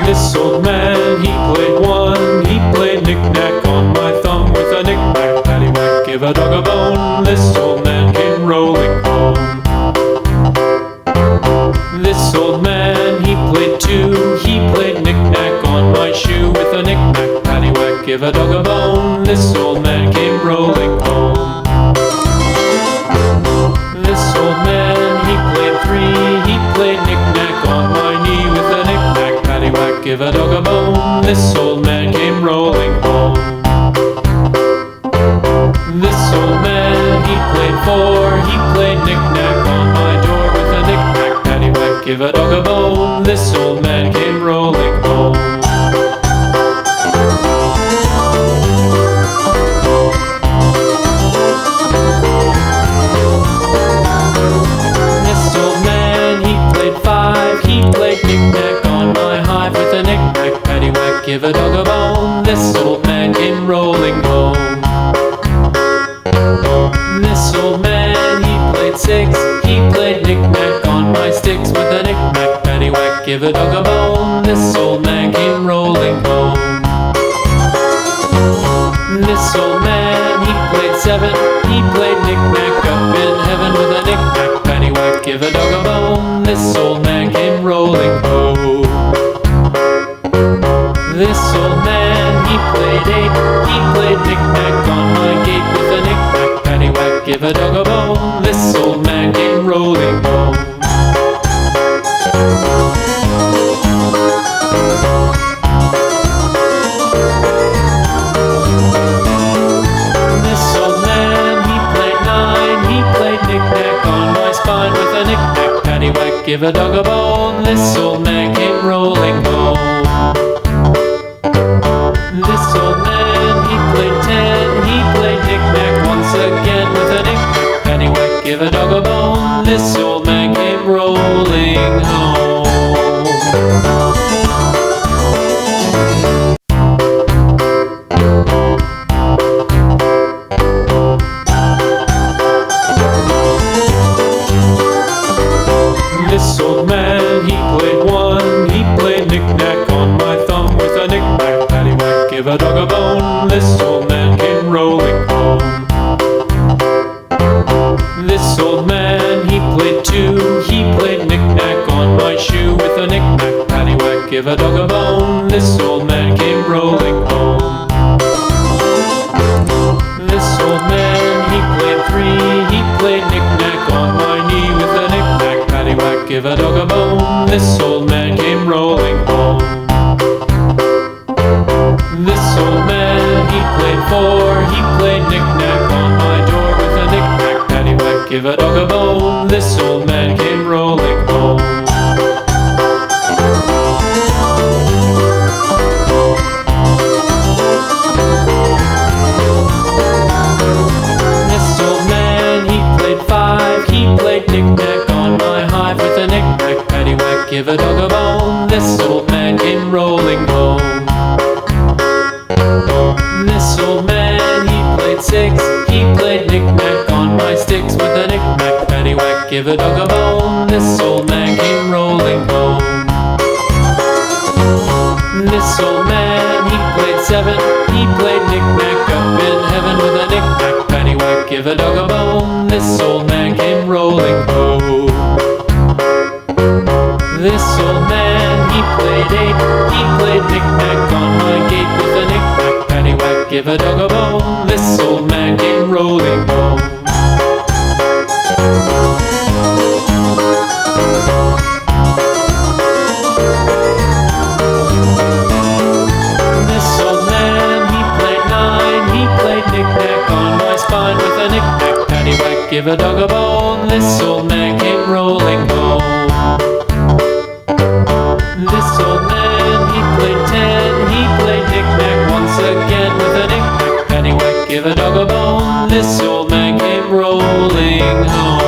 This old man, he played one. He played knick-knack on my thumb with a knick-knack, paddywhack, give a dog a bone. This old man came rolling home. This old man, he played two. He played knick-knack on my shoe with a knick-knack, paddywhack, give a dog a bone. This old man came rolling home. This old man, he played three. He played knick-knack on my knee with a knick-knack, paddywhack, give a dog a bone. This old man came rolling home. This old man, he played four. He played knick-knack on my door with a knick-knack, paddywhack, give a dog a bone. This old man came rolling home. This old man, he played five. He played knick-knack on my hive with a knick-knack, paddywhack, give a dog a bone. This old man came rolling home. This old man, he played six. He played knick-knack on my sticks with a knick-knack, paddywhack, give a dog a bone. This old man came rolling home. This old man, he played seven. He played knick-knack up in heaven with a knick-knack, paddywhack, give a dog a bone. This old man came rolling home. This old man, he played eight. He played knick-knack on my gate with a knick-knack, paddywhack, give a dog a bone. This old man came rolling home. This old man, he played nine. He played knick-knack on my spine with a knick-knack, paddywhack, give a dog a bone. This old man came rolling home. This old man, he played ten. He played knick-knack once again with a knick-knack, paddywhack, give a dog a bone. This old man came rolling home. This old man, he played one. He played knick-knack on my thumb with a knick-knack, paddywhack, give a dog a bone. This old man came rolling home. This old man, he played two. He played knick-knack on my shoe with a knick-knack, paddywhack, give a dog a bone. This old man came rolling home. This old man, he played three. He played knick-knack on my knee with a knick-knack, paddywhack, give a dog a bone. This old man came rolling home. This old man, he played four. He played knick-knack on my door with a knick-knack, paddywhack, give a dog a bone. This old man came rolling home. This old man, he played five. He played knick-knack on my hive with a knick-knack, paddywhack, give a dog a bone. This old man came rolling home. This old man, he played six. He played knick-knack on my sticks with a knick-knack, paddywhack, give a dog a bone. This old man came rolling home. This old man, he played seven. He played knick-knack up in heaven with a knick-knack, paddywhack, give a dog a bone. This old man came rolling home. This old man, he played eight. He played knick-knack on my gate with a knick-knack, paddywhack, give a dog a bone. This old man came rolling home. This old man, he played nine. He played knick-knack on my spine with a knick-knack, paddywhack, give a dog a bone. This old man came rolling home. This old man, he played ten. He played knick-knack once again with a knick-knack, paddywhack, give a dog a bone. This old man came rolling home.